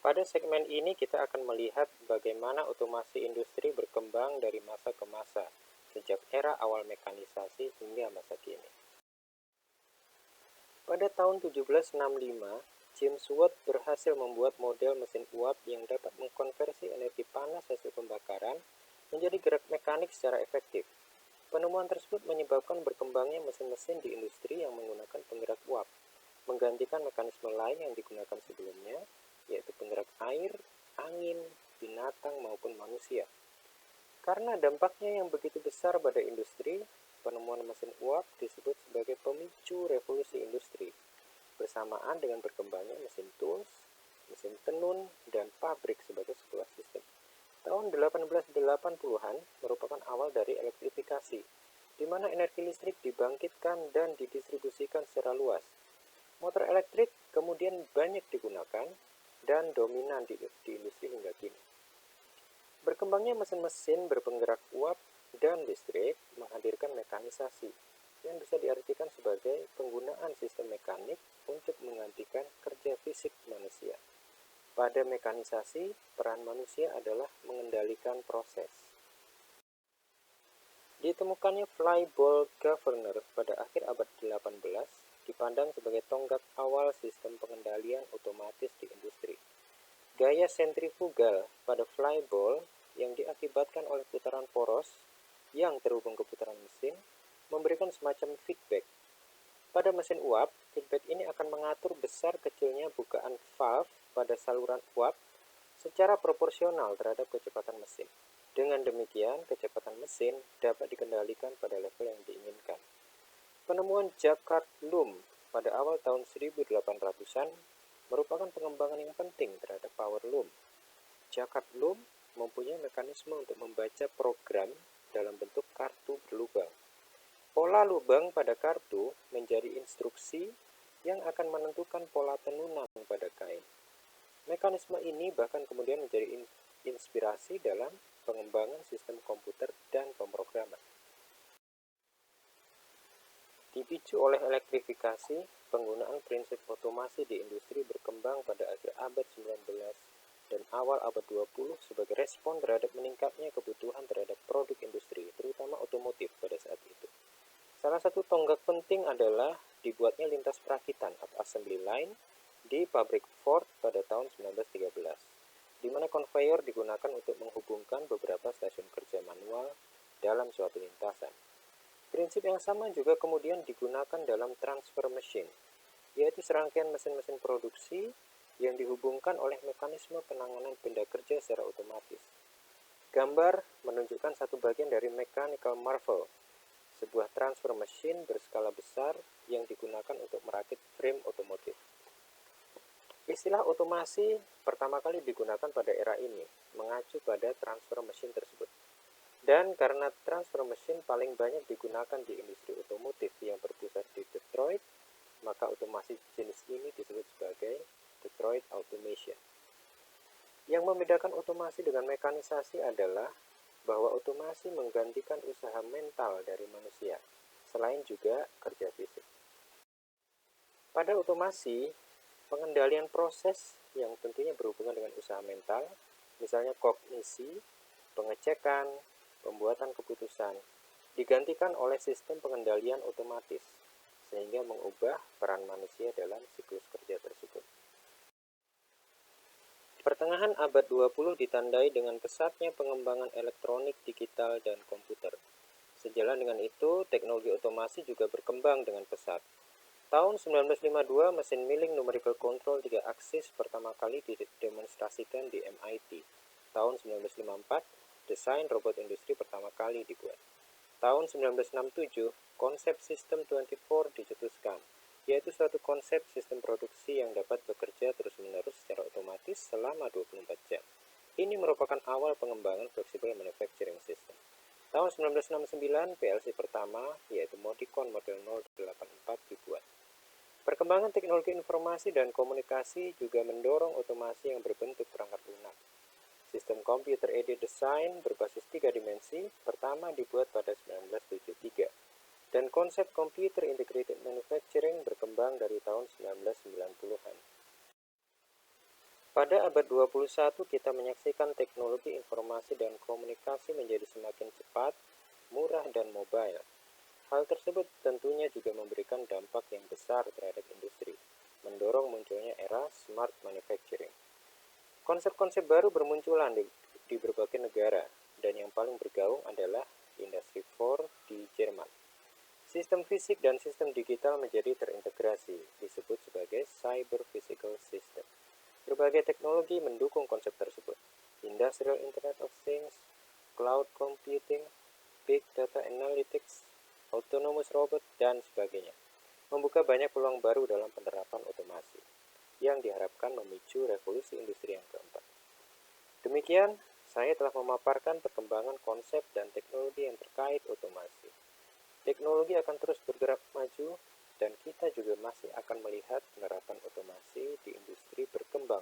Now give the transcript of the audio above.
Pada segmen ini kita akan melihat bagaimana otomasi industri berkembang dari masa ke masa, sejak era awal mekanisasi hingga masa kini. Pada tahun 1765, James Watt berhasil membuat model mesin uap yang dapat mengkonversi energi panas hasil pembakaran menjadi gerak mekanik secara efektif. Penemuan tersebut menyebabkan berkembangnya mesin-mesin di industri yang menggunakan penggerak uap, menggantikan mekanisme lain yang digunakan sebelumnya, yaitu penggerak air, angin, binatang maupun manusia. Karena dampaknya yang begitu besar pada industri, penemuan mesin uap disebut sebagai pemicu revolusi industri, bersamaan dengan berkembangnya mesin tools, mesin tenun, dan pabrik sebagai sebuah sistem. Tahun 1880-an merupakan awal dari elektrifikasi, di mana energi listrik dibangkitkan dan didistribusikan secara luas. Motor elektrik kemudian banyak digunakan dan dominan di industri hingga kini. Berkembangnya mesin-mesin berpenggerak uap dan listrik menghadirkan mekanisasi, yang bisa diartikan sebagai penggunaan sistem mekanik untuk menggantikan kerja fisik manusia. Pada mekanisasi, peran manusia adalah mengendalikan proses. Ditemukannya fly ball governor pada akhir abad 18 dipandang sebagai tonggak awal sistem pengendalian otomatis di industri. Gaya sentrifugal pada fly ball yang diakibatkan oleh putaran poros yang terhubung ke putaran mesin memberikan semacam feedback. Pada mesin uap, feedback ini akan mengatur besar kecilnya bukaan valve pada saluran uap secara proporsional terhadap kecepatan mesin. Dengan demikian, kecepatan mesin dapat dikendalikan pada level yang diinginkan. Penemuan Jacquard Loom pada awal tahun 1800-an merupakan pengembangan yang penting terhadap power loom. Jacquard Loom mempunyai mekanisme untuk membaca program dalam bentuk kartu berlubang. Pola lubang pada kartu menjadi instruksi yang akan menentukan pola tenunan pada kain. Mekanisme ini bahkan kemudian menjadi inspirasi dalam pengembangan sistem komputer dan pemrograman. Dipicu oleh elektrifikasi, penggunaan prinsip otomasi di industri berkembang pada akhir abad 19 dan awal abad 20 sebagai respon terhadap meningkatnya kebutuhan terhadap produk industri, terutama otomotif pada saat itu. Salah satu tonggak penting adalah dibuatnya lintas perakitan atau assembly line di pabrik Ford pada tahun 1913, di mana konveyor digunakan untuk menghubungkan beberapa stasiun kerja manual dalam suatu lintasan. Prinsip yang sama juga kemudian digunakan dalam transfer machine, yaitu serangkaian mesin-mesin produksi yang dihubungkan oleh mekanisme penanganan benda kerja secara otomatis. Gambar menunjukkan satu bagian dari mechanical marvel, sebuah transfer machine berskala besar yang digunakan untuk merakit frame otomotif. Istilah otomasi pertama kali digunakan pada era ini, mengacu pada transfer machine tersebut. Dan karena transfer machine paling banyak digunakan di industri otomotif yang berpusat di Detroit, maka otomasi jenis ini disebut sebagai Detroit Automation. Yang membedakan otomasi dengan mekanisasi adalah bahwa otomasi menggantikan usaha mental dari manusia, selain juga kerja fisik. Pada otomasi, pengendalian proses yang tentunya berhubungan dengan usaha mental, misalnya kognisi, pengecekan, pembuatan keputusan, digantikan oleh sistem pengendalian otomatis, sehingga mengubah peran manusia dalam siklus kerja tersebut. Pertengahan abad 20 ditandai dengan pesatnya pengembangan elektronik, digital, dan komputer. Sejalan dengan itu, teknologi otomasi juga berkembang dengan pesat. Tahun 1952, mesin milling numerical control 3 aksis pertama kali didemonstrasikan di MIT. Tahun 1954, desain robot industri pertama kali dibuat. Tahun 1967, konsep sistem 24 dicetuskan, yaitu suatu konsep sistem produksi yang dapat bekerja terus-menerus secara otomatis selama 24 jam. Ini merupakan awal pengembangan flexible manufacturing system. Tahun 1969, PLC pertama, yaitu Modicon model 084 dibuat. Perkembangan teknologi informasi dan komunikasi juga mendorong otomasi yang berbentuk perangkat lunak. Sistem computer aided design berbasis 3 dimensi pertama dibuat pada 1973, dan konsep computer integrated manufacturing berkembang dari tahun 1990-an. Pada abad 21, kita menyaksikan teknologi informasi dan komunikasi menjadi semakin cepat, murah, dan mobile. Hal tersebut tentunya juga memberikan dampak yang besar terhadap industri, mendorong munculnya era smart manufacturing. Konsep-konsep baru bermunculan di berbagai negara, dan yang paling bergaung adalah Industri 4 di Jerman. Sistem fisik dan sistem digital menjadi terintegrasi, disebut sebagai Cyber Physical System. Berbagai teknologi mendukung konsep tersebut. Industrial Internet of Things, Cloud Computing, Big Data Analytics, Autonomous Robot, dan sebagainya. Membuka banyak peluang baru dalam penerapan otomasi, yang diharapkan memicu revolusi industri yang keempat. Demikian, saya telah memaparkan perkembangan konsep dan teknologi yang terkait otomasi. Teknologi akan terus bergerak maju, dan kita juga masih akan melihat penerapan otomasi di industri berkembang